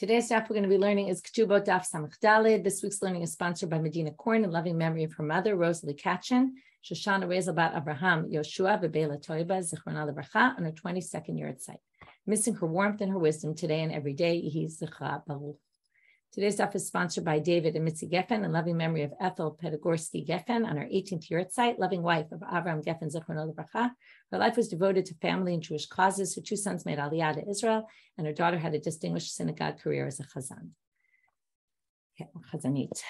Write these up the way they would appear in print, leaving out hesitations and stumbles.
Today's daf we're going to be learning is Ketubot daf samach daled. This week's learning is sponsored by Medina Korn in loving memory of her mother, Rosalie Katchen, Shoshana Rezel bat Abraham Yoshua Bebela Toiba Zichrona Lebracha on her 22nd year at site. Missing her warmth and her wisdom today and every day. Yehi Zichra Baruch. Today's daf is sponsored by David and Mitzi Geffen in loving memory of Ethel Pedagorsky Geffen on her 18th year at site, loving wife of Avraham Geffen Zichrona Lebracha. Her life was devoted to family and Jewish causes. Her two sons made Aliyah to Israel, and her daughter had a distinguished synagogue career as a chazan. Okay, chazanit.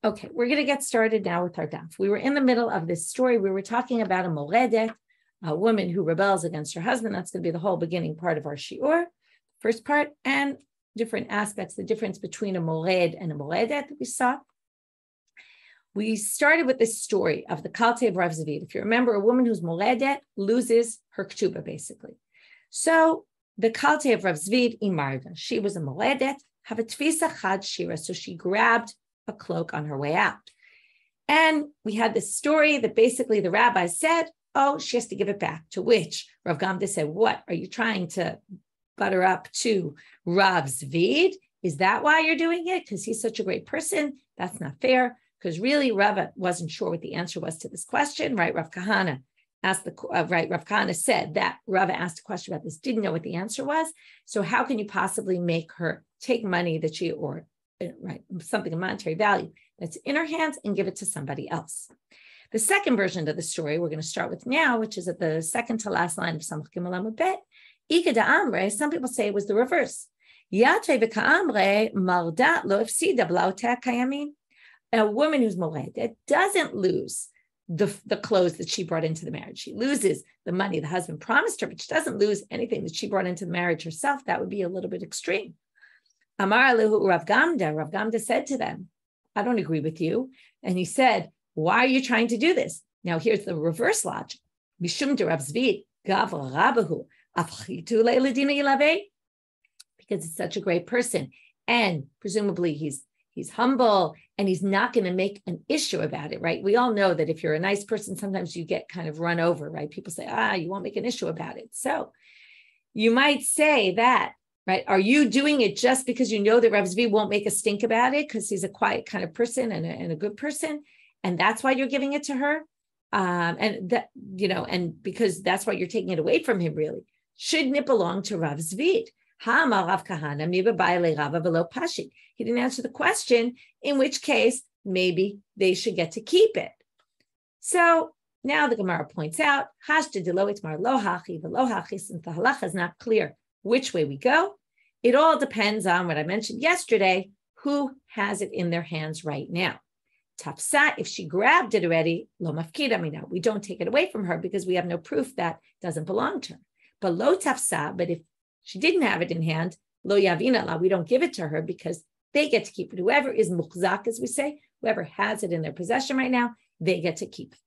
Okay, we're going to get started now with our daf. We were in the middle of this story. We were talking about a moledet, a woman who rebels against her husband. That's going to be the whole beginning part of our shiur, first part, and different aspects, the difference between a moled and a moledet that we saw. We started with this story of the kalte of Rav Zvid. If you remember, a woman who's moledet loses her ketuba, basically. So the kalte of Rav Zvid, imarda, she was a moledet, have a tvisa chad shira, so she grabbed a cloak on her way out. And we had this story that basically the rabbi said, oh, she has to give it back, to which Rav Gamda said, what, are you trying to butter up to Rav Zvid? Is that why you're doing it? Because he's such a great person? That's not fair. Because really, Rava wasn't sure what the answer was to this question, right? Rav Kahana asked Rav Kahana said that Rava asked a question about this, didn't know what the answer was. So how can you possibly make her take money that she, or right, something of monetary value that's in her hands and give it to somebody else? The second version of the story we're going to start with now, which is at the second to last line of Samach Gimel Amud Bet. Ika da Amre, some people say it was the reverse. Yate v'ka'amre marda lo ifsida b'laoteh kayamin. A woman who's moledet doesn't lose the clothes that she brought into the marriage. She loses the money the husband promised her, but she doesn't lose anything that she brought into the marriage herself. That would be a little bit extreme. Amar alehu Rav Gamda. Rav Gamda said to them, I don't agree with you. And he said, why are you trying to do this? Now here's the reverse logic. Mishum de Rav Zvid gav rabahu afchitu le'ledina yilaveh. Because it's such a great person. And presumably he's humble and he's not going to make an issue about it, right? We all know that if you're a nice person, sometimes you get kind of run over, right? People say, you won't make an issue about it. So you might say that, right? Are you doing it just because you know that Rav Zvi won't make a stink about it because he's a quiet kind of person and a good person? And that's why you're giving it to her? And that, and because that's why you're taking it away from him, really. Shouldn't it belong to Rav Zvid? He didn't answer the question, in which case maybe they should get to keep it. So now the Gemara points out, since the halacha is not clear which way we go, it all depends on what I mentioned yesterday, who has it in their hands right now. Tafsa, if she grabbed it already, lo mafkida mina, we don't take it away from her because we have no proof that doesn't belong to her. But lo tafsa, but if she didn't have it in hand, lo yavina la, we don't give it to her because they get to keep it. Whoever is mukhzak, as we say, whoever has it in their possession right now, they get to keep it.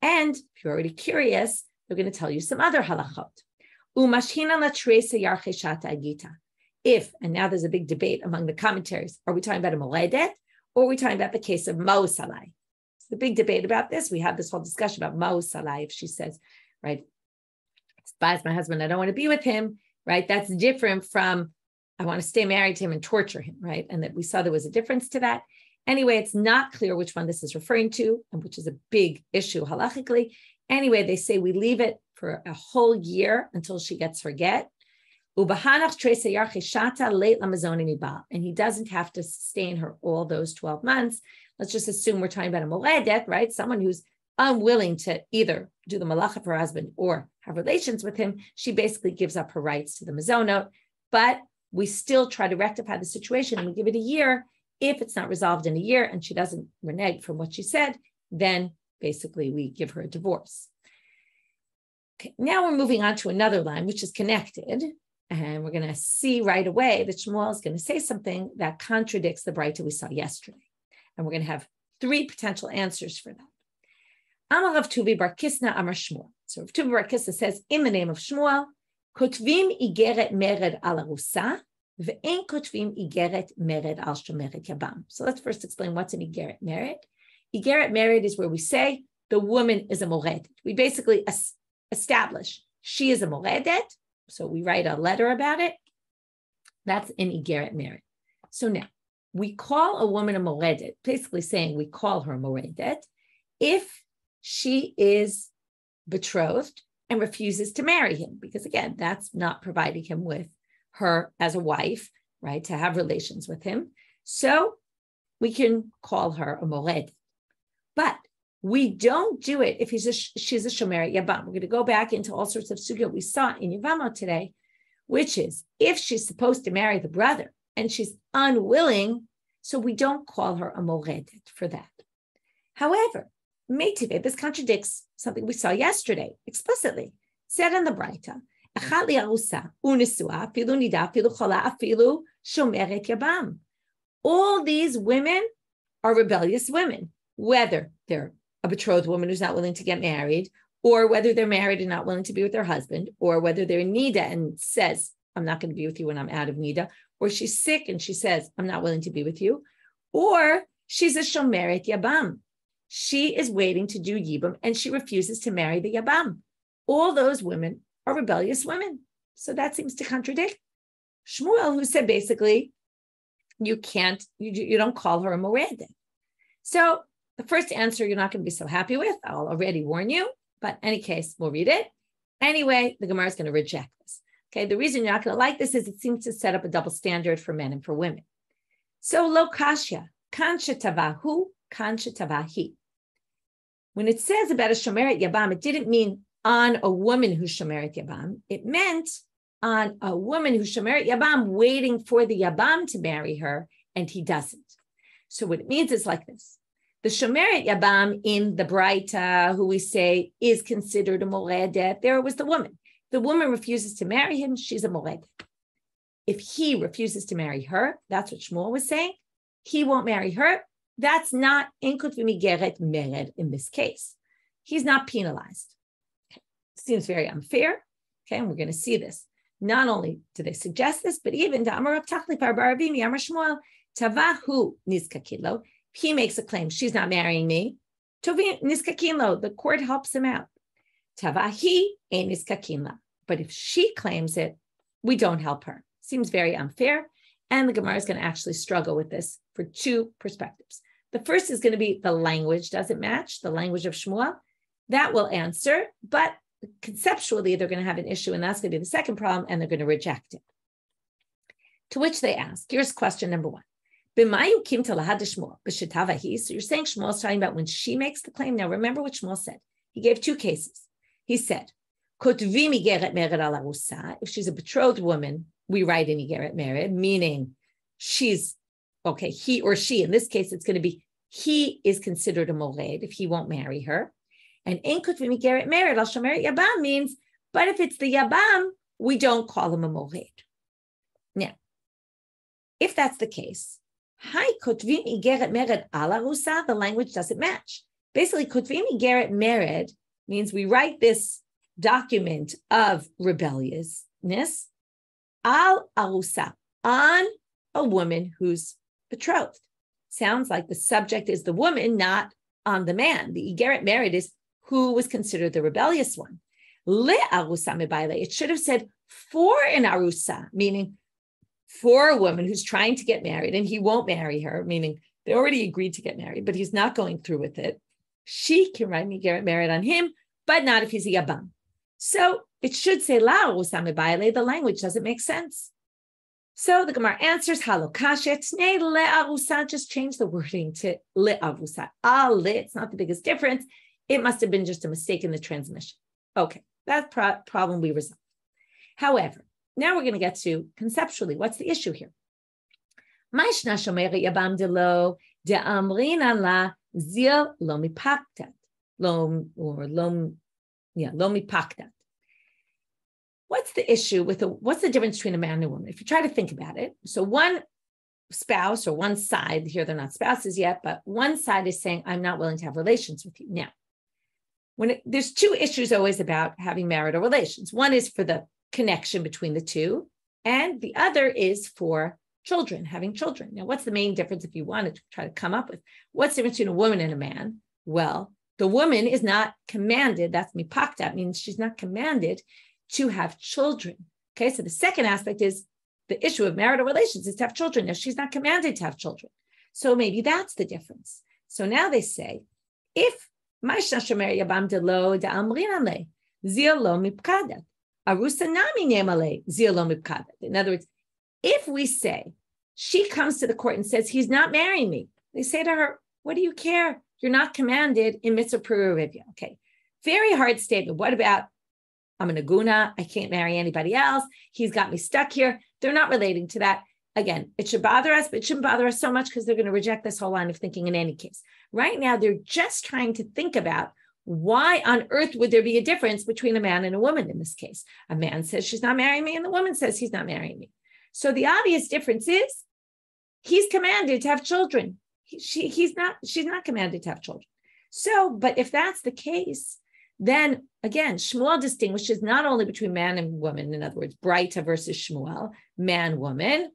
And if you're already curious, we're going to tell you some other halachot. Umashhina la tresa yarcheshata agita. If, and now there's a big debate among the commentaries, are we talking about a moledet or are we talking about the case of ma'usalai? It's the big debate about this. We have this whole discussion about ma'usalai. If she says, right, I despise my husband, I don't want to be with him, right? That's different from I want to stay married to him and torture him, right? And that we saw there was a difference to that. Anyway, it's not clear which one this is referring to, and which is a big issue halachically. Anyway, they say we leave it for a whole year until she gets her get. And he doesn't have to sustain her all those 12 months. Let's just assume we're talking about a moledet, right? Someone who's unwilling to either do the malacha for her husband or have relations with him. She basically gives up her rights to the mezonot, but we still try to rectify the situation and we give it a year. If it's not resolved in a year and she doesn't renege from what she said, then basically we give her a divorce. Okay, now we're moving on to another line, which is connected. And we're going to see right away that Shmuel is going to say something that contradicts the braita we saw yesterday. And we're going to have three potential answers for that. Amar Rav Tuvi bar Kisna Amar Shmuel. So Rav Tuvi bar Kisna says, in the name of Shmuel, Kotvim igeret mered al arusa, ve'en kotvim igeret mered al shomeret yabam. So let's first explain what's an igeret mered. Igeret mered is where we say the woman is a moledet. We basically establish she is a moledet. So we write a letter about it. That's an igeret merit. So now, we call a woman a moredet, basically saying we call her a moredet if she is betrothed and refuses to marry him, because again, that's not providing him with her as a wife, right, to have relations with him. So we can call her a moredet. But we don't do it if she's a shomeret yabam. We're going to go back into all sorts of sugya we saw in Yavamo today, which is if she's supposed to marry the brother and she's unwilling, so we don't call her a moredet for that. However, Meitive, this contradicts something we saw yesterday explicitly. Said in the braita, all these women are rebellious women, whether they're a betrothed woman who's not willing to get married, or whether they're married and not willing to be with their husband, or whether they're nida and says, I'm not going to be with you when I'm out of nida, or she's sick and she says, I'm not willing to be with you, or she's a shomeret yabam. She is waiting to do yibam and she refuses to marry the yabam. All those women are rebellious women. So that seems to contradict Shmuel, who said basically, you don't call her a moredet. So the first answer you're not going to be so happy with. I'll already warn you, but in any case, we'll read it. Anyway, the Gemara is going to reject this. Okay, the reason you're not going to like this is it seems to set up a double standard for men and for women. So lo kashya, kansha tavahu, kansha tavahi. When it says about a shomeret yabam, it didn't mean on a woman who's shomeret yabam. It meant on a woman who's shomeret yabam waiting for the yabam to marry her, and he doesn't. So what it means is like this. The shomeret yabam in the braita, who we say is considered a moredet, there was the woman. The woman refuses to marry him, she's a moredet. If he refuses to marry her, that's what Shmuel was saying, he won't marry her. That's not inkut v'migeret mered in this case. He's not penalized. Okay. Seems very unfair. Okay, and we're going to see this. Not only do they suggest this, but even to Amar Tachli Farber Avimi Amar Shmuel Tavahu Nizkakilo. He makes a claim she's not marrying me. Tovi Nizkakilo. The court helps him out. Tavahi ein Nizkakila. But if she claims it, we don't help her. Seems very unfair. And the Gemara is going to actually struggle with this for two perspectives. The first is going to be the language doesn't match, the language of Shmuel. That will answer, but conceptually they're going to have an issue, and that's going to be the second problem, and they're going to reject it. To which they ask, here's question number one. So you're saying Shmuel's talking about when she makes the claim. Now remember what Shmuel said. He gave two cases. He said, if she's a betrothed woman, we write in igeret mered, meaning she's, okay, he or she, in this case, it's going to be, he is considered a mored if he won't marry her. And inkut v'migeret mered al shomeret yabam means, but if it's the yabam, we don't call him a mored. Now, if that's the case, hi kotvim igeret mered al arusa, the language doesn't match. Basically, kotvim igeret mered means we write this document of rebelliousness al arusa, on a woman who's betrothed. Sounds like the subject is the woman, not on the man. The igeret mered is who was considered the rebellious one. Le arusa mebaile. It should have said for an arusa, meaning for a woman who's trying to get married and he won't marry her, meaning they already agreed to get married, but he's not going through with it. She can write igeret mered on him, but not if he's a yabam. So it should say la arusa mebaile. The language doesn't make sense. So the Gemara answers, halokashet ne le arusa, just change the wording to le arusa. Al le, it's not the biggest difference. It must have been just a mistake in the transmission. Okay, that problem we resolved. However, now we're going to get to conceptually, what's the issue here? Mishna shomeret yabam de lo de amrina la zil lo mipaktat. Lo mipaktat. What's the issue with what's the difference between a man and a woman? If you try to think about it, so one spouse or one side, here they're not spouses yet, but one side is saying, I'm not willing to have relations with you. Now, there's two issues always about having marital relations. One is for the connection between the two, and the other is for children, having children. Now, what's the main difference if you wanted to try to come up with? What's the difference between a woman and a man? Well, the woman is not commanded, that's mipakta, means she's not commanded to have children. Okay, so the second aspect is the issue of marital relations is to have children. Now, she's not commanded to have children. So maybe that's the difference. So now they say, if Mishna shomer yabam delo da'amrinale, zil lo mipkadat, arusa nami nemale, zil lo mipkadat. In other words, if we say, she comes to the court and says, he's not marrying me, they say to her, what do you care? You're not commanded in mitzvah prerivia. Okay, very hard statement. What about, I'm an aguna, I can't marry anybody else, he's got me stuck here. They're not relating to that. Again, it should bother us, but it shouldn't bother us so much because they're going to reject this whole line of thinking in any case. Right now, they're just trying to think about why on earth would there be a difference between a man and a woman in this case? A man says she's not marrying me and the woman says he's not marrying me. So the obvious difference is he's commanded to have children. She's not commanded to have children. So, but if that's the case, then again, Shmuel distinguishes not only between man and woman, in other words, braita versus Shmuel, man, woman.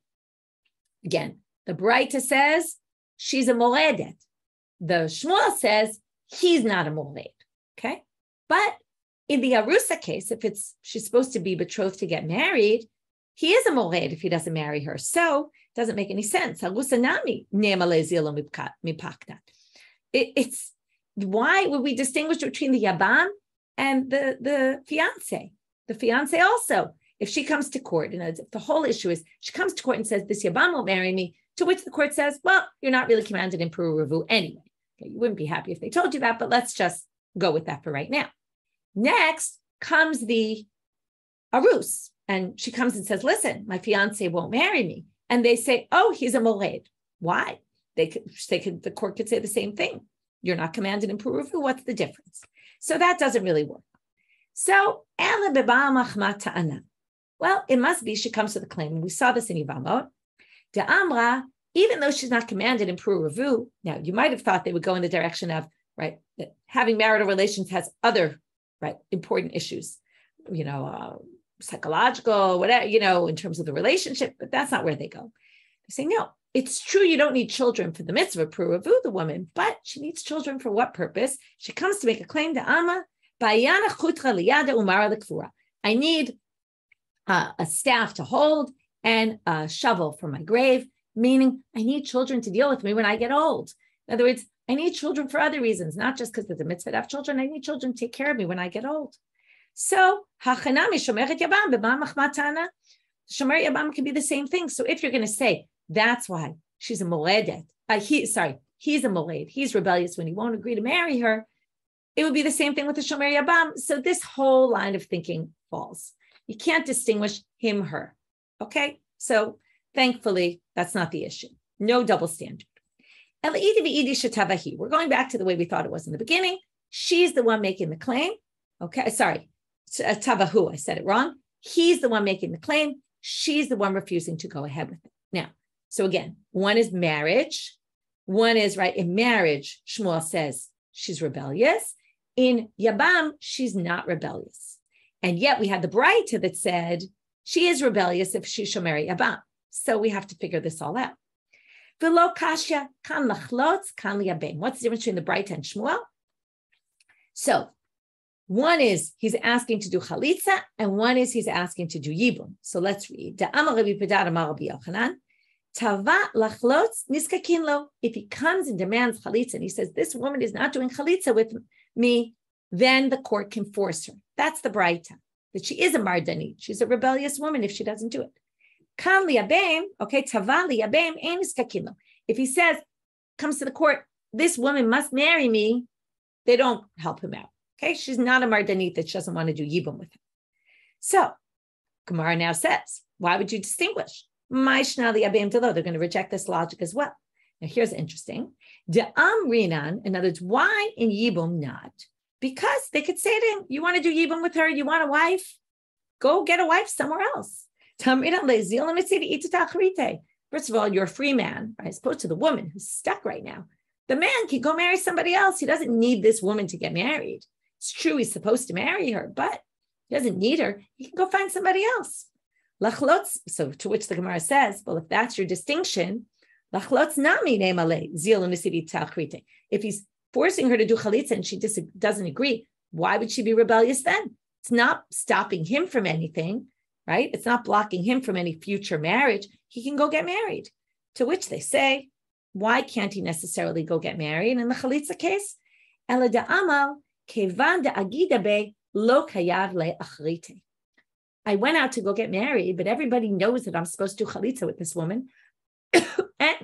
Again, the braita says she's a moledet. The Shmuel says he's not a moled. Okay, but in the arusa case, if she's supposed to be betrothed to get married, he is a moled if he doesn't marry her. So it doesn't make any sense. Arusa nami ne'emale zilo mipakdat. It's why would we distinguish between the yabam and the fiance? The fiance also, if she comes to court, and the whole issue is she comes to court and says, this yabam won't marry me, to which the court says, well, you're not really commanded in peru anyway. Okay, you wouldn't be happy if they told you that, but let's just go with that for right now. Next comes the arus, and she comes and says, listen, my fiance won't marry me. And they say, oh, he's a moled. Why? The court could say the same thing. You're not commanded in peru. What's the difference? So that doesn't really work. So, well, it must be she comes to the claim, and we saw this in Yavamot. De Amra, even though she's not commanded in peru, now you might have thought they would go in the direction of, right, that having marital relations has other, right, important issues, psychological, whatever, in terms of the relationship, but that's not where they go. They say, no, it's true you don't need children for the mitzvah peru, the woman, but she needs children for what purpose? She comes to make a claim to Amma, I need a staff to hold and a shovel for my grave, meaning I need children to deal with me when I get old. In other words, I need children for other reasons, not just because there's a mitzvah to have children. I need children to take care of me when I get old. So, shomer yabam can be the same thing. So if you're going to say, that's why she's a moledet, he's a moled, he's rebellious when he won't agree to marry her, it would be the same thing with the shomer yabam. So this whole line of thinking falls. You can't distinguish him, her. Okay? So thankfully, that's not the issue. No double standard. We're going back to the way we thought it was in the beginning. She's the one making the claim. Okay, sorry. Tavahu, I said it wrong. He's the one making the claim. She's the one refusing to go ahead with it. Now, so again, one is marriage. One is, right, in marriage, Shmuel says she's rebellious. In yabam, she's not rebellious. And yet we had the braita that said she is rebellious if she shomer yabam. So we have to figure this all out. V'lo kasha kan lachlotz kan liyabem. What's the difference between the braita and Shmuel? So one is he's asking to do chalitza, and one is he's asking to do yibum. So let's read. Tava lachlotz niskakin lo. If he comes and demands chalitza, and he says, this woman is not doing chalitza with me, then the court can force her. That's the braita, that she is a mardanit. She's a rebellious woman if she doesn't do it. Kan liyabem, okay, tava liyabem ein niskakin lo. If he says, comes to the court, this woman must marry me, they don't help him out. Okay, she's not a mardanit that she doesn't want to do yibum with him. So, Gemara now says, why would you distinguish? Mishna liyabem delo. They're going to reject this logic as well. Now, here's interesting. Rinan, in other words, why in yibum not? Because they could say to him, you want to do yibum with her? You want a wife? Go get a wife somewhere else. First of all, you're a free man, right? As opposed to the woman who's stuck right now. The man can go marry somebody else. He doesn't need this woman to get married. It's true he's supposed to marry her, but he doesn't need her. He can go find somebody else. Lachlotz, so to which the Gemara says, well, if that's your distinction, lachlotz nami ne'male zil u'nisiri talkrite. If he's forcing her to do chalitza and she doesn't agree, why would she be rebellious then? It's not stopping him from anything. right? It's not blocking him from any future marriage. He can go get married. To which they say, why can't he necessarily go get married in the chalitza case? Ela da'amal kevan da'agida be lo kayav le'achrite. I went out to go get married, but everybody knows that I'm supposed to do chalitza with this woman, and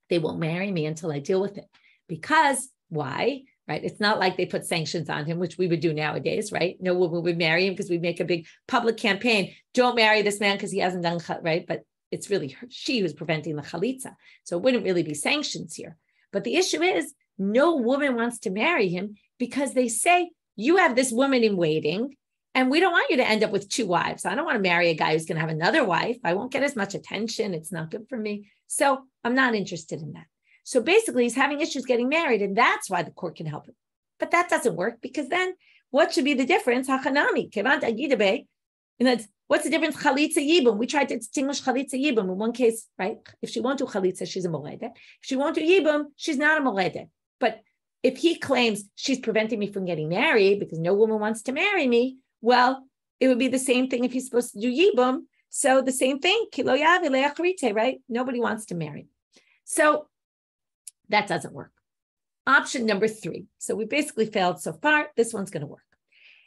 they won't marry me until I deal with it. Because why? Right? It's not like they put sanctions on him, which we would do nowadays, right? No woman would marry him because we make a big public campaign. Don't marry this man because he hasn't done, right? But it's really she who's preventing the chalitza. So it wouldn't really be sanctions here. But the issue is no woman wants to marry him because they say, you have this woman in waiting and we don't want you to end up with two wives. I don't want to marry a guy who's going to have another wife. I won't get as much attention. It's not good for me. So I'm not interested in that. So basically he's having issues getting married and that's why the court can help him. But that doesn't work because then what should be the difference? Hachanami, kevant agidabe. What's the difference? Chalitza yibum. We tried to distinguish chalitza yibum in one case, right? If she won't do chalitza, she's a moledet. If she won't do yibum, she's not a moledet. But if he claims she's preventing me from getting married because no woman wants to marry me, well, it would be the same thing if he's supposed to do yibum. So the same thing, kilo yavi le'achrite, right? Nobody wants to marry. So that doesn't work. Option number 3. So we basically failed so far. This one's going to work.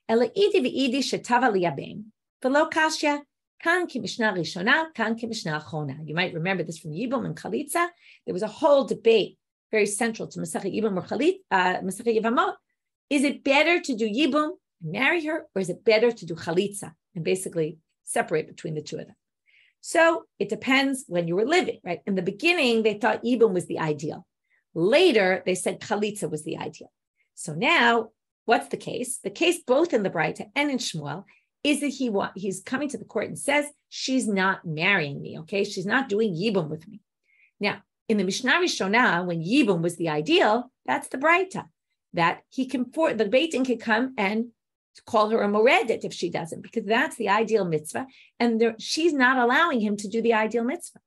Ela idi v'idi shetava liyabam. You might remember this from Yibum and Chalitza. There was a whole debate, very central to Masechet Yibum or Masechet Yevamot. Is it better to do Yibum and marry her, or is it better to do Chalitza and basically separate between the two of them? So it depends when you were living, right? In the beginning, they thought Yibum was the ideal. Later, they said Chalitza was the ideal. So now, what's the case? The case both in the braita and in Shmuel is that he's coming to the court and says, she's not marrying me, okay? She's not doing yibum with me. Now, in the Mishna Rishonah, when yibum was the ideal, that's the braita, that the beitin can come and call her a moredet if she doesn't, because that's the ideal mitzvah, and she's not allowing him to do the ideal mitzvah.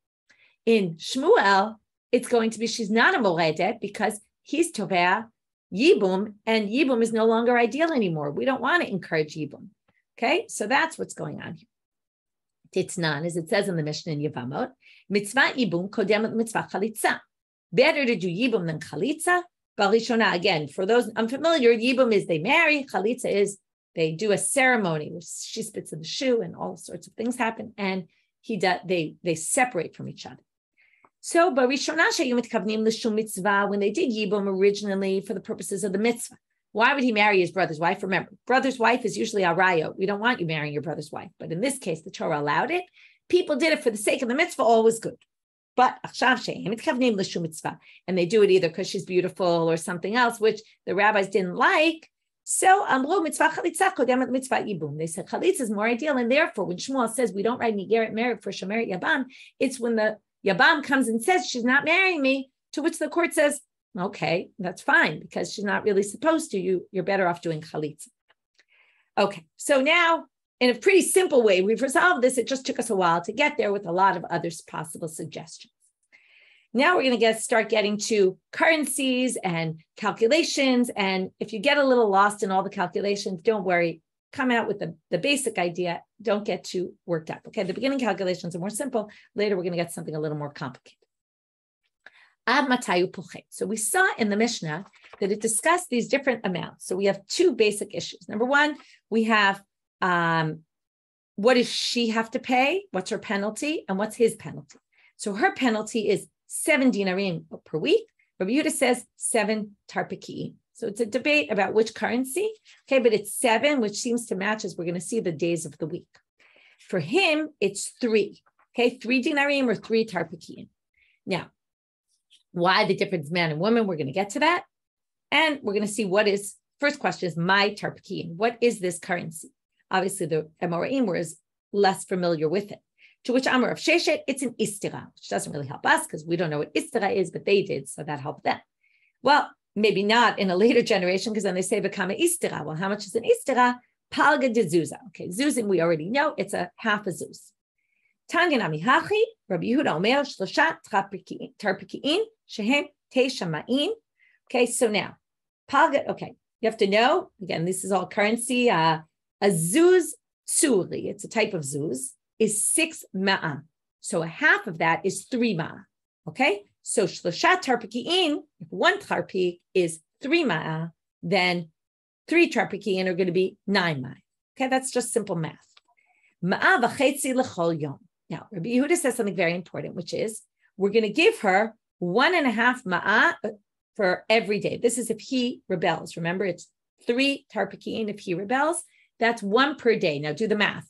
In Shmuel, it's going to be she's not a moredet because he's tovea yibum, and yibum is no longer ideal anymore. We don't want to encourage yibum. Okay, so that's what's going on here. Titnan, as it says in the Mishna in Yevamot, mitzvah yibum kodemet mitzvah chalitza. Better to do yibum than chalitza. Barishona, again, for those unfamiliar, yibum is they marry, chalitza is they do a ceremony where she spits in the shoe and all sorts of things happen, and they separate from each other. So barishona sheyu mitkavnim l'shum mitzvah, when they did yibum originally for the purposes of the mitzvah. Why would he marry his brother's wife? Remember, brother's wife is usually a raya. We don't want you marrying your brother's wife. But in this case, the Torah allowed it. People did it for the sake of the mitzvah, all was good. But and they do it either because she's beautiful or something else, which the rabbis didn't like. So they said chalitza is more ideal. And therefore, when Shmuel says we don't write nigeret married for shemeret yabam, it's when the yabam comes and says she's not marrying me, to which the court says, okay, that's fine, because she's not really supposed to. You're better off doing chalitza. Okay, so now, in a pretty simple way, we've resolved this. It just took us a while to get there with a lot of other possible suggestions. Now we're going to start getting to currencies and calculations. And if you get a little lost in all the calculations, don't worry. Come out with the basic idea. Don't get too worked up. Okay, the beginning calculations are more simple. Later, we're going to get something a little more complicated. So we saw in the Mishnah that it discussed these different amounts. So we have 2 basic issues. Number 1, we have what does she have to pay? What's her penalty? And what's his penalty? So her penalty is 7 dinarim per week. Rabbi Yehuda says 7 tarpiki'in. So it's a debate about which currency. Okay, but it's 7, which seems to match, as we're going to see, the days of the week. For him, it's 3. Okay, 3 dinarim or 3 tarpiki'in. Now, why the difference man and woman? We're going to get to that. And we're going to see first question is my tarpiki'in. What is this currency? Obviously, the Amoraim were less familiar with it. To which Amar of Sheshet, it's an istira, which doesn't really help us because we don't know what istira is, but they did, so that helped them. Well, maybe not in a later generation, because then they say Bekama istira. Well, how much is an istira? Palga de zuza. Okay, zuzin we already know, it's a half a zuz. Tangan amihachi, Rabbi Yehuda Omer, Shloshat tarpiki'in, shehem teisha ma'in. Okay, so now, palga, okay, you have to know, again, this is all currency. A zuz tsuri, it's a type of zuz, is 6 ma'ah. So a half of that is 3 ma'ah. Okay? So shlosha tarpiki'in, if one tarpik is 3 ma'ah, then 3 tarpiki'in are going to be 9 ma'ah. Okay, that's just simple math. Ma'ah v'chetzi l'chol yom. Now, Rabbi Yehuda says something very important, which is we're going to give her 1.5 ma'ah for every day. This is if he rebels. Remember, it's 3 tarpiki'in if he rebels. That's 1 per day. Now do the math.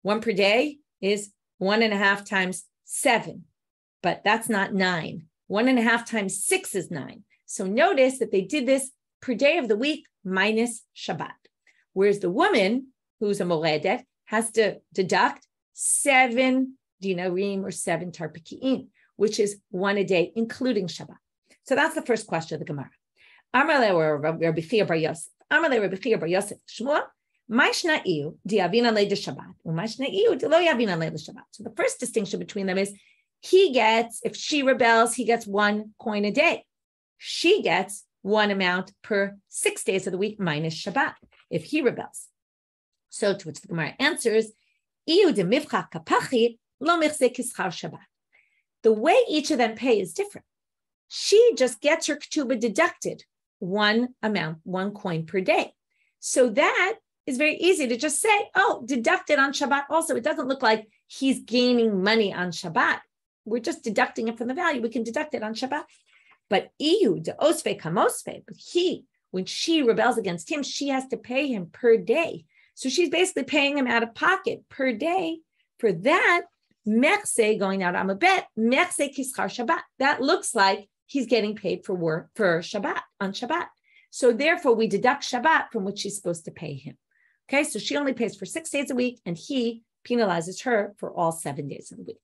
1 per day is 1.5 times 7, but that's not 9. 1.5 times 6 is 9. So notice that they did this per day of the week minus Shabbat. Whereas the woman who's a moredet has to deduct 7 dinarim or 7 tarpiki'in, which is 1 a day, including Shabbat. So that's the first question of the Gemara. Amarle Rabbi Chia bar Yosef. Amarle Rabbi Chia bar Yosef. Shmuel. Mishna iu di'avin alei de Shabbat. Mishna iu lo yavin alei de Shabbat. So the first distinction between them is he gets, if she rebels, he gets 1 coin a day. She gets 1 amount per 6 days of the week minus Shabbat if he rebels. So to which the Gemara answers, iu de mivcha kapachit lo michze kischar Shabbat. The way each of them pay is different. She just gets her ketuba deducted 1 amount, 1 coin per day. So that is very easy to just say, oh, deducted on Shabbat also. It doesn't look like he's gaining money on Shabbat. We're just deducting it from the value. We can deduct it on Shabbat. But iu de osve kamosve, but he, when she rebels against him, she has to pay him per day. So she's basically paying him out of pocket per day. For that, mechse, going out on a bet, mechse kischar Shabbat. That looks like he's getting paid for work for Shabbat, on Shabbat. So therefore, we deduct Shabbat from which she's supposed to pay him. Okay, so she only pays for 6 days a week, and he penalizes her for all 7 days of the week.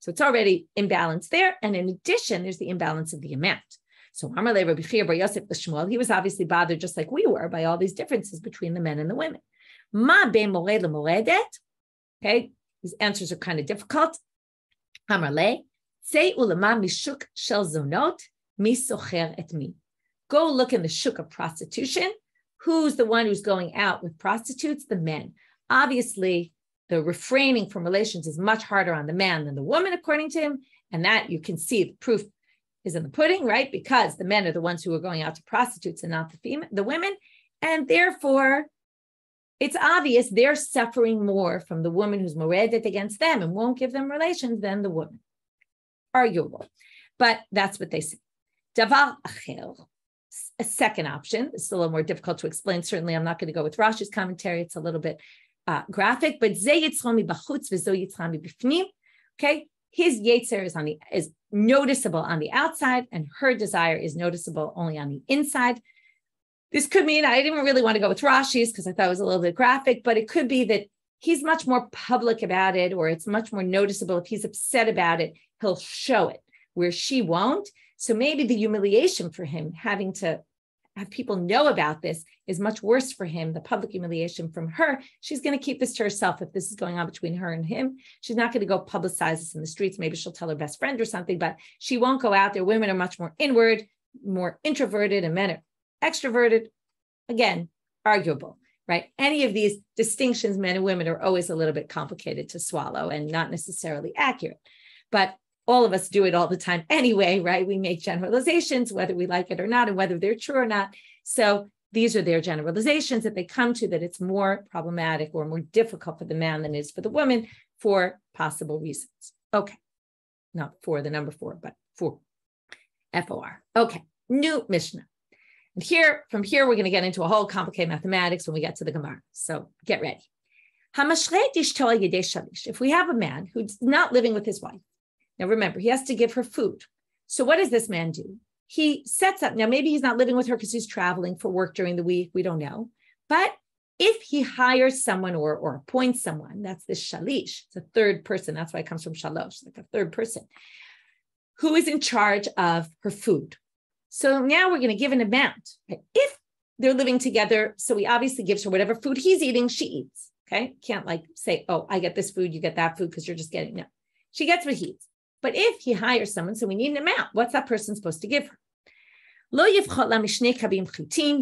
So it's already imbalanced there. And in addition, there's the imbalance of the amount. So Amarle Rabbi Chia bar Yosef Shmuel, he was obviously bothered just like we were by all these differences between the men and the women. Ma be mored lemoredet. Okay, these answers are kind of difficult. Amarle, say ulama mishuk shel zonot mi socher et mi. Go look in the shuk of prostitution. Who's the one who's going out with prostitutes? The men. Obviously, the refraining from relations is much harder on the man than the woman, according to him. And that you can see the proof is in the pudding, right? Because the men are the ones who are going out to prostitutes and not the women. And therefore, it's obvious they're suffering more from the woman who's moredet against them and won't give them relations than the woman. Arguable. But that's what they say. Davar acher. A second option. It's a little more difficult to explain. Certainly, I'm not going to go with Rashi's commentary. It's a little bit graphic. But okay, his yetzer is noticeable on the outside, and her desire is noticeable only on the inside. This could mean, I didn't really want to go with Rashi's because I thought it was a little bit graphic, but it could be that he's much more public about it, or it's much more noticeable. If he's upset about it, he'll show it, where she won't. So maybe the humiliation for him, having to have people know about this, is much worse for him, the public humiliation from her. She's going to keep this to herself if this is going on between her and him. She's not going to go publicize this in the streets. Maybe she'll tell her best friend or something, but she won't go out there. Women are much more inward, more introverted, and men are extroverted. Again, arguable, right? Any of these distinctions, men and women, are always a little bit complicated to swallow and not necessarily accurate. But all of us do it all the time anyway, right? We make generalizations, whether we like it or not, and whether they're true or not. So these are their generalizations that they come to, that it's more problematic or more difficult for the man than it is for the woman for possible reasons. Okay. Not for the number 4, but for F-O-R. Okay. New Mishna. And from here, we're going to get into a whole complicated mathematics when we get to the Gemara. So get ready. If we have a man who's not living with his wife, now remember, he has to give her food. So what does this man do? He sets up, now maybe he's not living with her because he's traveling for work during the week, we don't know. But if he hires someone or appoints someone, that's the shalish, it's a third person, that's why it comes from shalosh, like a third person, who is in charge of her food. So now we're going to give an amount. If they're living together, so he obviously gives her whatever food he's eating, she eats. Okay? Can't like say, oh, I get this food, you get that food because you're just getting, no. She gets what he eats. But if he hires someone, so we need an amount, what's that person supposed to give her? He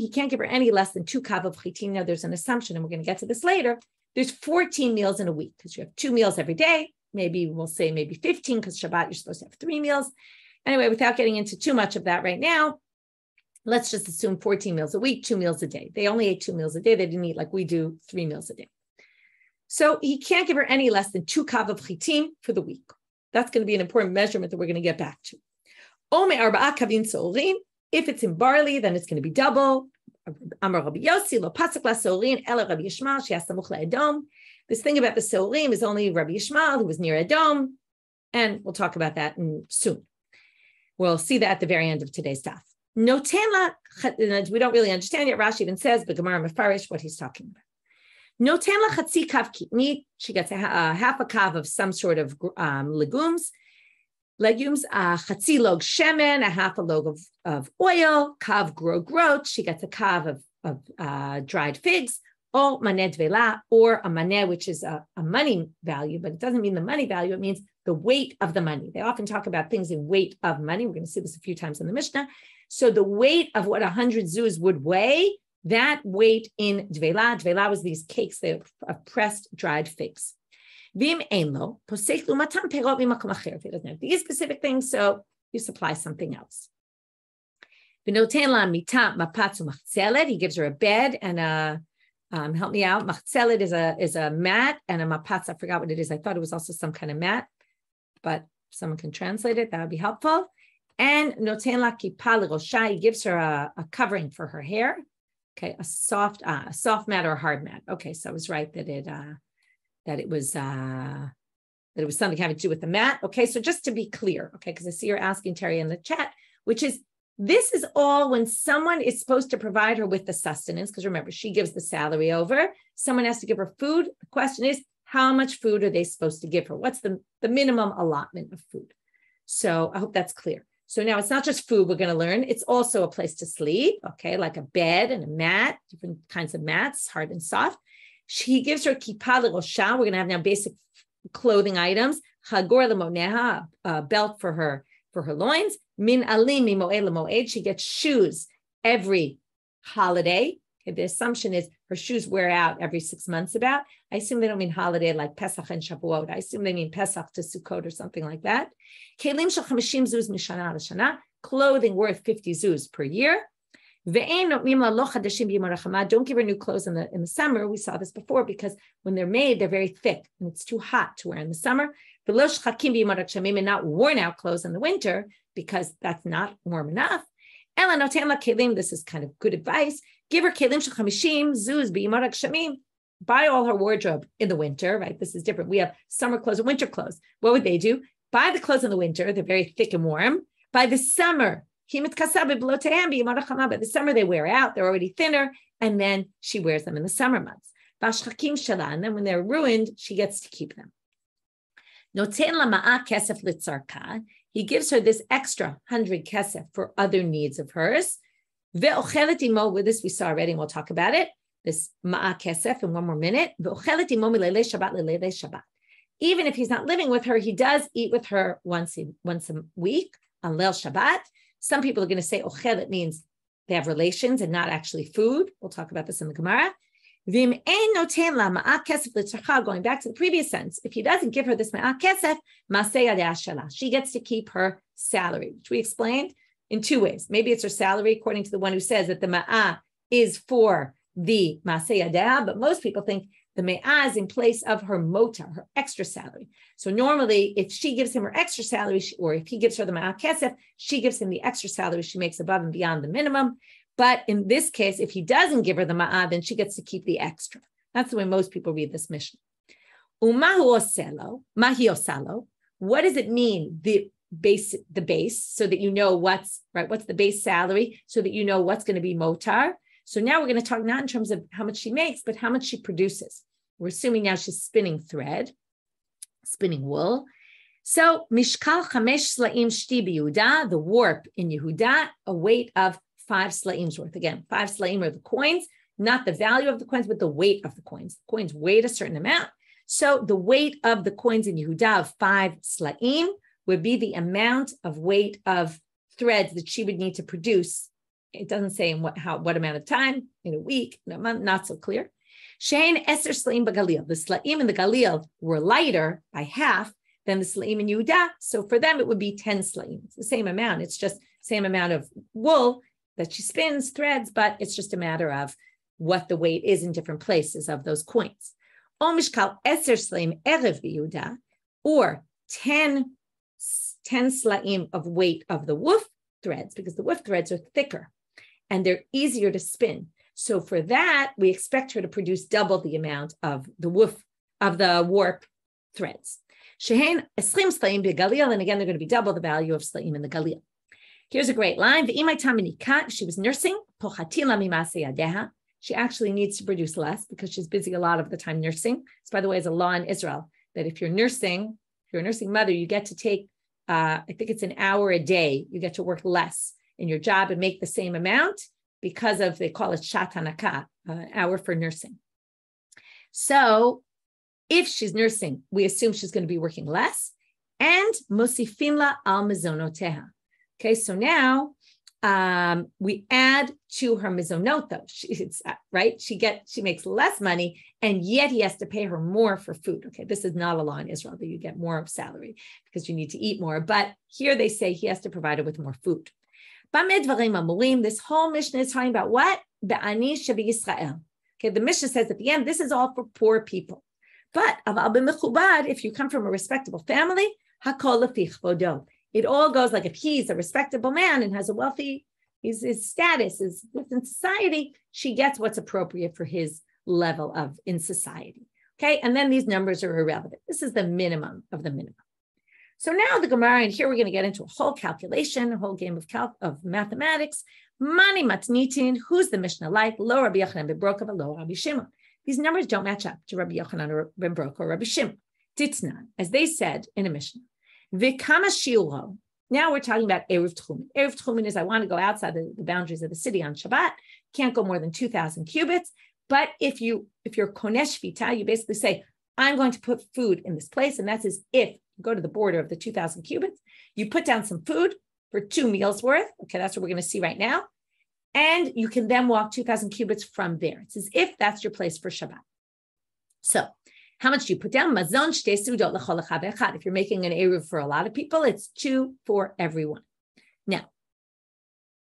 can't give her any less than 2 kav of chitin. Now there's an assumption, and we're going to get to this later, there's 14 meals in a week because you have 2 meals every day. Maybe we'll say maybe 15 because Shabbat, you're supposed to have 3 meals. Anyway, without getting into too much of that right now, let's just assume 14 meals a week, 2 meals a day. They only ate 2 meals a day. They didn't eat like we do 3 meals a day. So he can't give her any less than 2 kav of chitim for the week. That's going to be an important measurement that we're going to get back to. Ome arba'a kavin so'orim. If it's in barley, then it's going to be double. Amar Rabbi Yossi, lo pasak la so'orim, ela Rabbi Yishmael, she'as samuch la'edom. This thing about the so'orim is only Rabbi Yishmael, who was near Edom. And we'll talk about that soon. We'll see that at the very end of today's daf. Noten la, we don't really understand yet. Rashi even says, but Gemara mefarish what he's talking about. Noten la chatzi kav kitnit. She gets a half a kav of some sort of legumes, chatzi log shemen, a half a log of oil, kav grot. She gets a kav of dried figs, or maneh dvela, or a maneh, which is a money value, but it doesn't mean the money value. It means the weight of the money. They often talk about things in weight of money. We're going to see this a few times in the Mishna. So the weight of what 100 zuz would weigh, that weight in dvela. Dvela was these cakes of pressed dried figs. Vim einlo, posek lumatan perot mimakom acher. If he doesn't have these specific things, so you supply something else. V'noten la mita mapatz u'machzelet. He gives her a bed and a help me out. Machzelet is a mat, and a mapatz, I forgot what it is. I thought it was also some kind of mat, but if someone can translate it, that would be helpful. And noten la kippah l'rosha. He gives her a covering for her hair. Okay, a soft mat or a hard mat. Okay, so I was right that it was something having to do with the mat. Okay, so just to be clear, okay, because I see you're asking Terry in the chat, which is, this is all when someone is supposed to provide her with the sustenance, because remember, she gives the salary over. Someone has to give her food. The question is, how much food are they supposed to give her? What's the minimum allotment of food? So I hope that's clear. So now it's not just food we're going to learn. It's also a place to sleep, okay, like a bed and a mat, different kinds of mats, hard and soft. He gives her kippah l'rosha. We're going to have now basic clothing items. Chagor l'moneha, a belt for her loins. Min alim mimoed l'moed. She gets shoes every holiday. Okay, the assumption is her shoes wear out every 6 months about. I assume they don't mean holiday like Pesach and Shavuot. I assume they mean Pesach to Sukkot or something like that. Kelim shel 50 zuz mishana l'shana. Clothing worth 50 zuz per year. Don't give her new clothes in the summer. We saw this before because when they're made, they're very thick and it's too hot to wear in the summer. And not worn out clothes in the winter because that's not warm enough. This is kind of good advice. Give her kelim shel 50 zuz b'yimot hagshamim. Buy all her wardrobe in the winter, right? This is different. We have summer clothes and winter clothes. What would they do? Buy the clothes in the winter. They're very thick and warm. By the summer, by the summer they wear out. They're already thinner. And then she wears them in the summer months. And then when they're ruined, she gets to keep them. He gives her this extra 100 kesef for other needs of hers. With this we saw already, and we'll talk about it. This ma'a kesef in one more minute. Even if he's not living with her, he does eat with her once a week on Leil Shabbat. Some people are going to say ochelet means they have relations and not actually food. We'll talk about this in the Gemara. Going back to the previous sentence, if he doesn't give her this ma'a kesef, she gets to keep her salary, which we explained in 2 ways. Maybe it's her salary, according to the one who says that the ma'a is for the maseh yadeh, but most people think the me'ah is in place of her mota, her extra salary. So normally, if she gives him her extra salary, or if he gives her the ma'ah kesef, she gives him the extra salary she makes above and beyond the minimum. But in this case, if he doesn't give her the ma'ah, then she gets to keep the extra. That's the way most people read this Mishna. Umahu oselo, mahi osalo. What does it mean? The base, so that you know what's the base salary, so that you know what's going to be motar. So now we're going to talk not in terms of how much she makes, but how much she produces. We're assuming now she's spinning thread, spinning wool. So mishkal 5 slaim shti b'Yehuda, the warp in Yehuda, a weight of 5 slaims worth. Again, 5 slaim are the coins, not the value of the coins, but the weight of the coins. The coins weigh a certain amount. So the weight of the coins in Yehuda of 5 slaim would be the amount of weight of threads that she would need to produce. It doesn't say in what amount of time, in a week, in a month, not so clear. Shein eser slaim b'galil. The slaim in the Galil were lighter by half than the slaim in Yehuda. So for them, it would be 10 slaim. It's the same amount. It's just same amount of wool that she spins, threads, but it's just a matter of what the weight is in different places of those coins. O mishkal eser slaim eruv b'Yehuda, or 10 slaim of weight of the woof threads, because the woof threads are thicker and they're easier to spin. So for that, we expect her to produce double the amount of the warp threads. Shehen eschim slaim b'galil, and again, they're going to be double the value of slaim in the galil. Here's a great line. She was nursing. She actually needs to produce less because she's busy a lot of the time nursing. This, by the way, is a law in Israel that if you're a nursing mother, you get to take, I think it's an hour a day. You get to work less in your job and make the same amount because of, they call it shat hanaka, an hour for nursing. So if she's nursing, we assume she's going to be working less. And mosifin al mizonoteha. Okay, so now we add to her mizonot, though. She makes less money, and yet he has to pay her more for food. Okay, this is not a law in Israel that you get more of salary because you need to eat more. But here they say he has to provide her with more food. This whole Mishna is talking about what? Okay, the Mishna says at the end, this is all for poor people. But if you come from a respectable family, it all goes like if he's a respectable man and has a wealthy, his status is in society, she gets what's appropriate for his level of in society. Okay, and then these numbers are irrelevant. This is the minimum of the minimum. So now the Gemara, and here we're going to get into a whole calculation, a whole game of mathematics. Mani matnitin, who's the Mishnah like? Lo Rabbi Yochanan ben Broka, lo Rabbi Shimon. These numbers don't match up to Rabbi Yochanan ben Broka or Rabbi Shimon. Titnan, as they said in a Mishnah. V'kama shiuro. Now we're talking about eruv techumim. Eruv techumim is I want to go outside the boundaries of the city on Shabbat. Can't go more than 2,000 cubits. But if you're konesh vita, you basically say, I'm going to put food in this place. And that's as if you go to the border of the 2,000 cubits, you put down some food for 2 meals worth. Okay, that's what we're going to see right now. And you can then walk 2,000 cubits from there. It's as if that's your place for Shabbat. So how much do you put down? Mazon shte sudot l'chol echad ve'echad. If you're making an eruv for a lot of people, it's 2 for everyone. Now,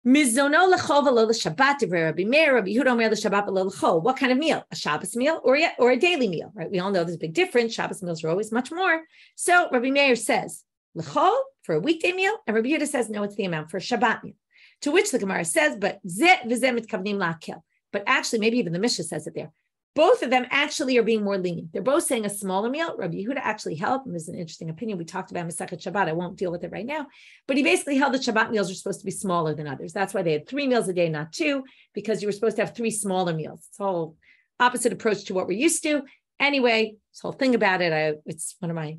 mizono l'chol v'lo l'shabbat divrei Rabbi Meir, Rabbi Yehuda omer l'shabbat v'lo l'chol. What kind of meal? A Shabbos meal or a daily meal, right? We all know there's a big difference. Shabbos meals are always much more. So Rabbi Meir says l'chol for a weekday meal, and Rabbi Yehuda says no, it's the amount for a Shabbat meal. To which the Gemara says, but zeh v'zeh mitkavnim la'akel. But actually, maybe even the Mishna says it there. Both of them actually are being more lenient. They're both saying a smaller meal. Rabbi Yehuda actually held, and this is an interesting opinion. We talked about Masechet Shabbat. I won't deal with it right now. But he basically held that Shabbat meals are supposed to be smaller than others. That's why they had 3 meals a day, not 2, because you were supposed to have 3 smaller meals. It's a whole opposite approach to what we're used to. Anyway, this whole thing about it, it's one of my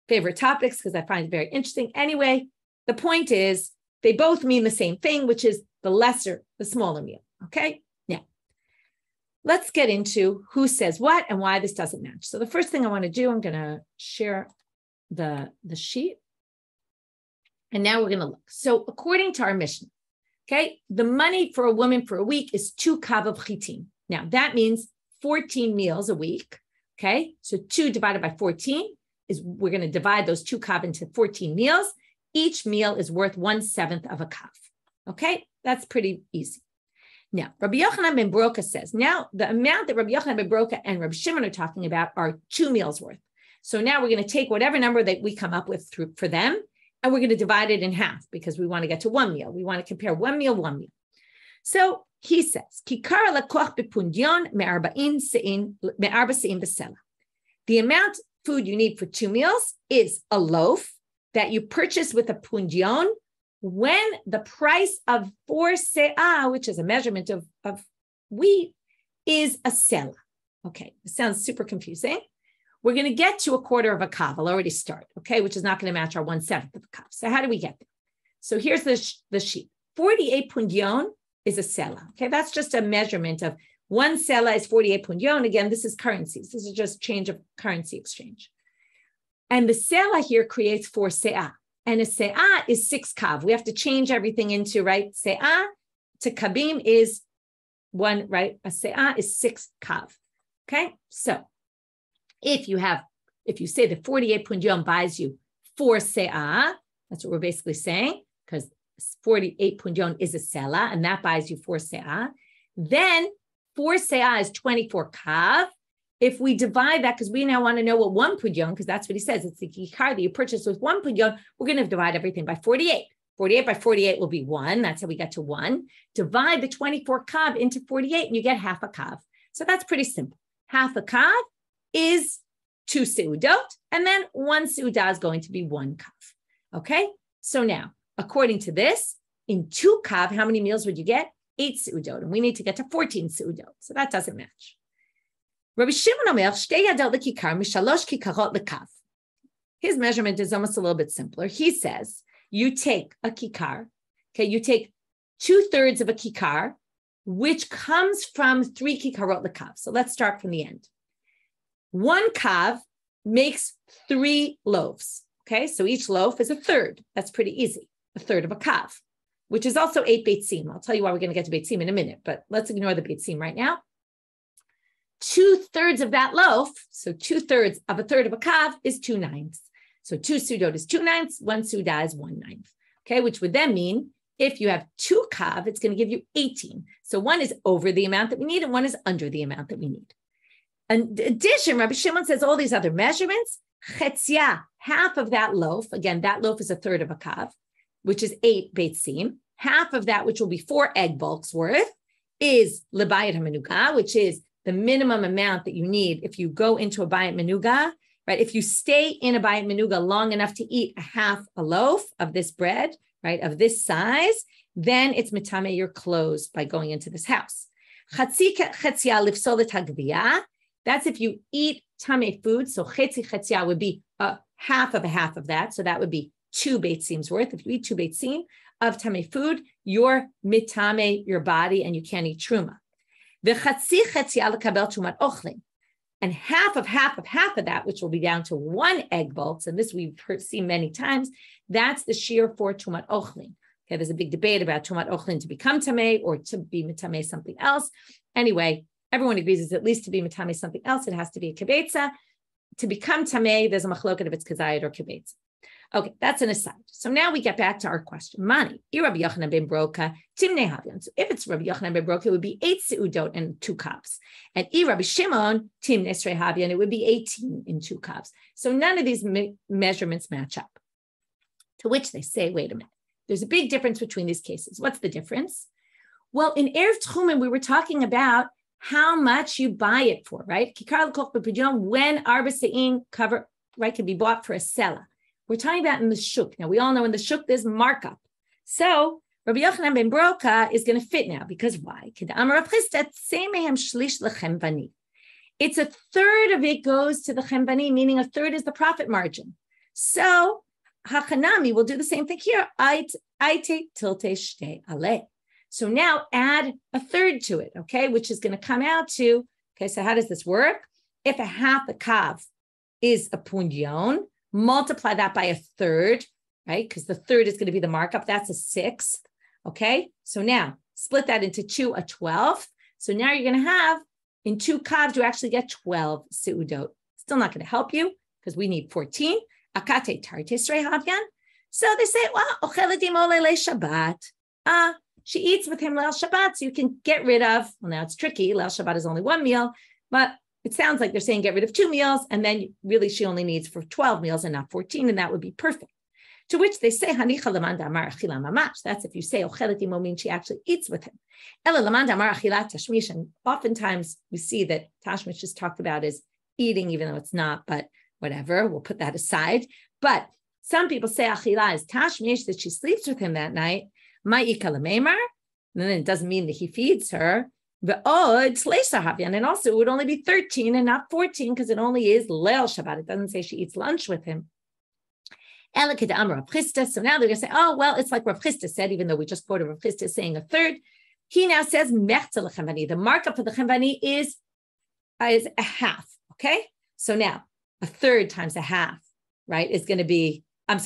favorite topics because I find it very interesting. Anyway, the point is they both mean the same thing, which is the smaller meal. Okay? Let's get into who says what and why this doesn't match. So the first thing I want to do, I'm going to share the sheet. And now we're going to look. So according to our Mishna, okay, the money for a woman for a week is 2 kav of chitim. Now that means 14 meals a week. Okay, so 2 divided by 14 is we're going to divide those 2 kav into 14 meals. Each meal is worth 1/7 of a kav. Okay, that's pretty easy. Now, Rabbi Yochanan ben Broka says, now the amount that Rabbi Yochanan ben Broka and Rabbi Shimon are talking about are 2 meals worth. So now we're going to take whatever number that we come up with for them, and we're going to divide it in half because we want to get to 1 meal. We want to compare 1 meal, 1 meal. So he says, Kikar lakoch bepundyon me'arba se'in b'sela. The amount food you need for 2 meals is a loaf that you purchase with a pundyon when the price of 4 se'ah, which is a measurement of wheat, is a sela. Okay, it sounds super confusing. We're going to get to 1/4 of a kav. I'll already start, okay, which is not going to match our 1/7 of a kav. So how do we get there? So here's the sheet. 48 pundyon is a sela. Okay, that's just a measurement of 1 sela is 48 pundyon. Again, this is currencies. This is just change of currency exchange. And the sela here creates 4 se'ah. And a se'ah is 6 kav. We have to change everything into, right? Se'ah to kabim is 1, right? A se'ah is 6 kav. Okay, so if you say that 48 pundion buys you 4 se'ah, that's what we're basically saying, because 48 pundion is a sela, and that buys you 4 se'ah. Then 4 se'ah is 24 kav. If we divide that, because we now want to know what 1 pundion, because that's what he says, it's the kikar that you purchased with 1 pundion, we're going to divide everything by 48. 48 by 48 will be 1. That's how we get to 1. Divide the 24 kav into 48, and you get half a kav. So that's pretty simple. Half a kav is 2 seudot, and then 1 seudah is going to be 1 kav. Okay? So now, according to this, in 2 kav, how many meals would you get? 8 seudot, and we need to get to 14 seudot. So that doesn't match. Rabbi Shimon Omer, shtei yadot lekikar, mishalosh kikarot lekav. His measurement is almost a little bit simpler. He says, you take a kikar, okay, you take 2/3 of a kikar, which comes from 3 kikarot lekav. So let's start from the end. 1 kav makes 3 loaves, okay? So each loaf is 1/3. That's pretty easy, 1/3 of a kav, which is also 8 beitsim. I'll tell you why we're going to get to beitsim in a minute, but let's ignore the beitsim right now. 2/3 of that loaf, so 2/3 of 1/3 of a kav is 2/9. So 2 seudot is 2/9, 1 seudah is 1/9. Okay, which would then mean if you have 2 kav, it's going to give you 18. So 1 is over the amount that we need, and 1 is under the amount that we need. In addition, Rabbi Shimon says all these other measurements, chetzia, half of that loaf, again, that loaf is 1/3 of a kav, which is 8 beitsim. Half of that, which will be 4 egg bulks worth, is lebayit hamenuga, which is the minimum amount that you need if you go into a bayit menuga, right? If you stay in a bayit menuga long enough to eat half a loaf of this bread, right, of this size, then it's mitame your clothes by going into this house. Chatzi chetzia lifsolet hagviyah. That's if you eat tame food. So chetzi chetzia would be half of that. So that would be 2 beitsim's worth. If you eat 2 beitsim of tame food, you're mitame your body and you can't eat truma. And half of that, which will be down to 1 egg bulk, and this we've seen many times, that's the shiur for tumat ochlin. Okay, there's a big debate about tumat ochlin to become tameh or to be mitame something else. Anyway, everyone agrees it's at least to be mitame something else. It has to be a kibetza. To become tameh, there's a machloket if it's kazayit or kibetza. Okay, that's an aside. So now we get back to our question. Mani, Rabbi Yochanan ben Broka, timnei havian. So if it's Rabbi Yochanan ben Broka, it would be 8 seudot and 2 cups. And Rabbi Shimon, timnei esrei havian, it would be 18 in 2 cups. So none of these measurements match up. To which they say, wait a minute, there's a big difference between these cases. What's the difference? Well, in eruv techumim, we were talking about how much you buy it for, right? Kikar l'koch b'pidyon, when arba se'in cover, right, can be bought for a sela. We're talking about in the shuk. Now, we all know in the shuk, there's markup. So Rabbi Yochanan ben Broka is going to fit now, because why? It's 1/3 of it goes to the chembani, meaning 1/3 is the profit margin. So Hachanami will do the same thing here. So now add 1/3 to it, okay, which is going to come out to, okay, so how does this work? If a half a kav is a pundion, multiply that by 1/3, right? Because the 1/3 is going to be the markup. That's a 1/6, okay? So now split that into 2, a 12th. So now you're going to have, in 2 kavs, you actually get 12 seudot. Still not going to help you because we need 14. Akate tartisrei havyan. So they say, well, ocheladim ole le Shabbat. She eats with him leil Shabbat, so you can get rid of, well, now it's tricky. Leil Shabbat is only 1 meal, but it sounds like they're saying get rid of 2 meals, and then really she only needs for 12 meals and not 14, and that would be perfect. To which they say, Hanicha lamanda amar achila mamash. That's if you say ochelet imo, means she actually eats with him. Ela lamanda amar achila tashmish. And oftentimes we see that tashmish is talked about as eating, even though it's not, but whatever, we'll put that aside. But some people say achila is tashmish, that she sleeps with him that night. Ma'ika lameimar, and then it doesn't mean that he feeds her. And also it would only be 13 and not 14 because it only is leil Shabbat. It doesn't say she eats lunch with him. So now they're going to say, oh, well, it's like Rav Chisda said, even though we just quoted Rav Chisda saying 1/3. He now says the markup for the chembani is a half, okay? So now 1/3 times a half, right, is going to be, a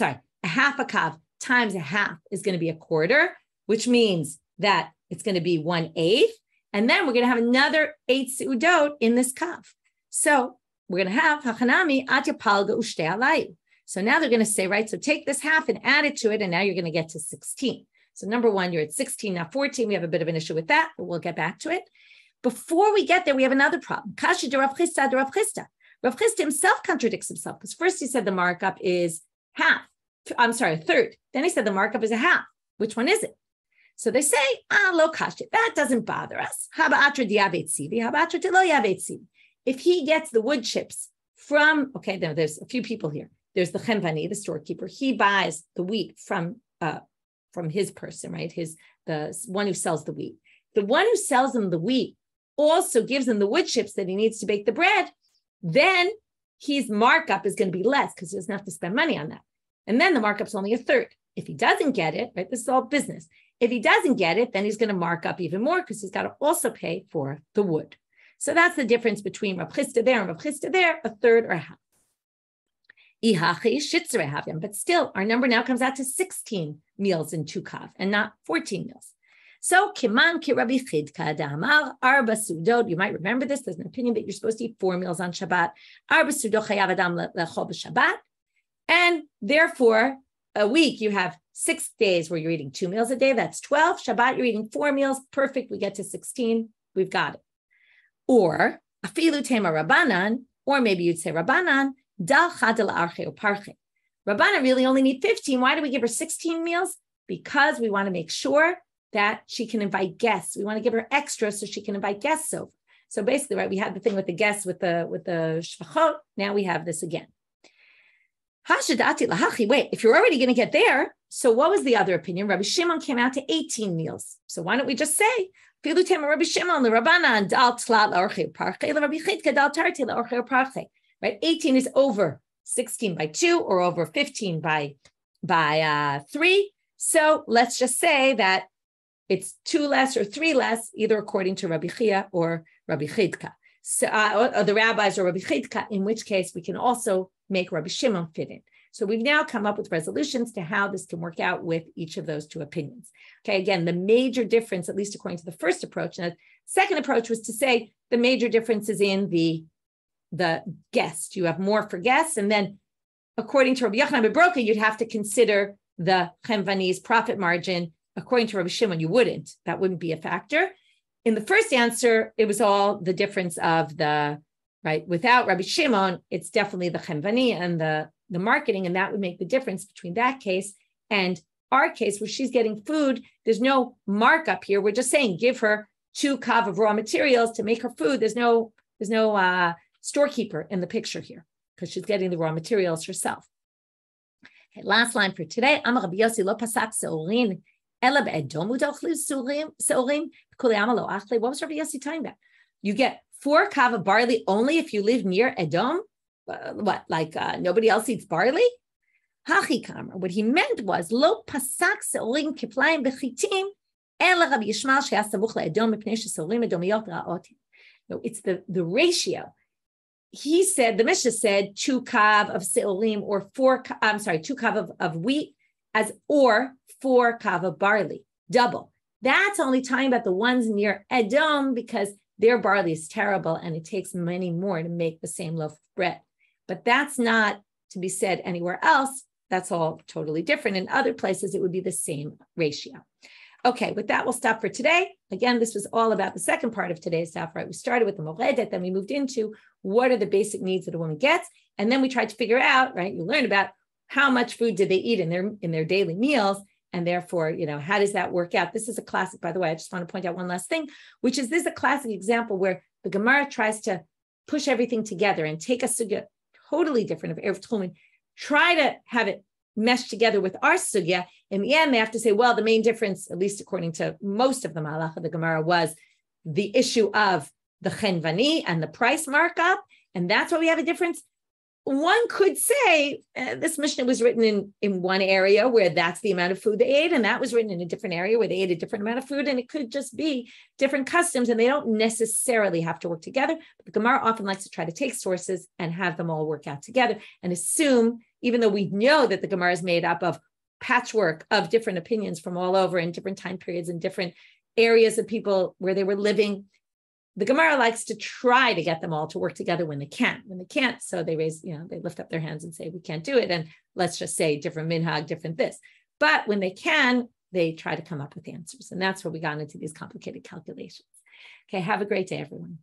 half a kav times a half is going to be 1/4, which means that it's going to be 1/8. And then we're going to have another 8 seudot in this kav. So we're going to have hachanami atya palga ushte alayu. So now they're going to say, right, so take this half and add it to it, and now you're going to get to 16. So number one, you're at 16, not 14. We have a bit of an issue with that, but we'll get back to it. Before we get there, we have another problem. Kashi de Rav Chisda de Rav Chisda. Rav Chisda himself contradicts himself, because first he said the markup is half. I'm sorry, a third. Then he said the markup is a half. Which one is it? So they say, lo kashi, that doesn't bother us. If he gets the wood chips from, okay, there's a few people here. There's the chemvani, the storekeeper. He buys the wheat from his person, right? The one who sells the wheat. The one who sells him the wheat also gives him the wood chips that he needs to bake the bread. Then his markup is going to be less because he doesn't have to spend money on that. And then the markup's only a third. If he doesn't get it, right? This is all business. If he doesn't get it, then he's going to mark up even more because he's got to also pay for the wood. So that's the difference between Rav Chisda there and Rav Chisda there, a third or a half. But still, our number now comes out to 16 meals in 2 kav and not 14 meals. So, kiman ki Rabbi Chidka da'amar arba sudot. You might remember this. There's an opinion that you're supposed to eat 4 meals on Shabbat. Arba sudot chayav adam lechol b'Shabbat. And therefore, a week you have 6 days where you're eating 2 meals a day. That's 12. Shabbat, you're eating 4 meals. Perfect. We get to 16. We've got it. Or afilu tema Rabbanan, or maybe you'd say Rabbanan, dal chadel arche or parche. Rabbanan really only need 15. Why do we give her 16 meals? Because we want to make sure that she can invite guests. We want to give her extra so she can invite guests over. So basically, right, we had the thing with the guests with the shvachot. Now we have this again. Wait, if you're already going to get there, so what was the other opinion? Rabbi Shimon came out to 18 meals. So why don't we just say, Rabbi Shimon, right? 18 is over 16 by 2 or over 15 by 3. So let's just say that it's 2 less or 3 less, either according to Rabbi Chia or Rabbi Chidka. So, or the rabbis or Rabbi Chidka, in which case we can also make Rabbi Shimon fit in. So we've now come up with resolutions to how this can work out with each of those 2 opinions. Okay, again, the major difference, at least according to the first approach, and the second approach was to say the major difference is in the guest. You have more for guests, and then according to Rabbi Yochanan ben Broka, you'd have to consider the chemvani's profit margin. According to Rabbi Shimon, you wouldn't. That wouldn't be a factor. In the first answer, it was all the difference of the, right, without Rabbi Shimon, it's definitely the chemvani and the marketing, and that would make the difference between that case and our case where she's getting food. There's no markup here. We're just saying, give her 2 kav of raw materials to make her food. There's no storekeeper in the picture here because she's getting the raw materials herself. Okay, last line for today. Amar Rabbi Yossi lo pasak seorin ela be'edom u'dochli seorim kuli ama lo achle. What was Rabbi Yossi talking about? You get 4 kav of barley only if you live near Edom. Nobody else eats barley? Hachi kamar. What he meant was lo pasak seorim kiplayim bechitim ela Rabbi Yishmael she'as samuch le'edom mipnei she'seorim edomiyot ra'otim. No, it's the ratio. He said, the Mishna said 2 kav of seolim or 2 kav of wheat or 4 kav of barley, double. That's only talking about the ones near Edom because their barley is terrible and it takes many more to make the same loaf of bread. But that's not to be said anywhere else. That's all totally different. In other places, it would be the same ratio. Okay, with that, we'll stop for today. Again, this was all about the second part of today's stuff, right? We started with the moredet, then we moved into what are the basic needs that a woman gets, and then we tried to figure out, right? You learn about how much food did they eat in their daily meals, and therefore, how does that work out? This is a classic, by the way. I just want to point out one last thing, which is this is a classic example where the Gemara tries to push everything together and take a sugya totally different of eruv techumim, try to have it meshed together with our sugya. In the end, they have to say, well, the main difference, at least according to most of the malach of the Gemara, was the issue of the chenvani and the price markup, and that's why we have a difference. One could say this Mishna was written in one area where that's the amount of food they ate, and that was written in a different area where they ate a different amount of food, and it could just be different customs, and they don't necessarily have to work together. But the Gemara often likes to try to take sources and have them all work out together and assume, even though we know that the Gemara is made up of patchwork of different opinions from all over in different time periods and different areas of people where they were living. The Gemara likes to try to get them all to work together when they can. When they can't, so they raise, they lift up their hands and say, we can't do it. And let's just say different minhag, different this. But when they can, they try to come up with answers. And that's where we got into these complicated calculations. Okay, have a great day, everyone.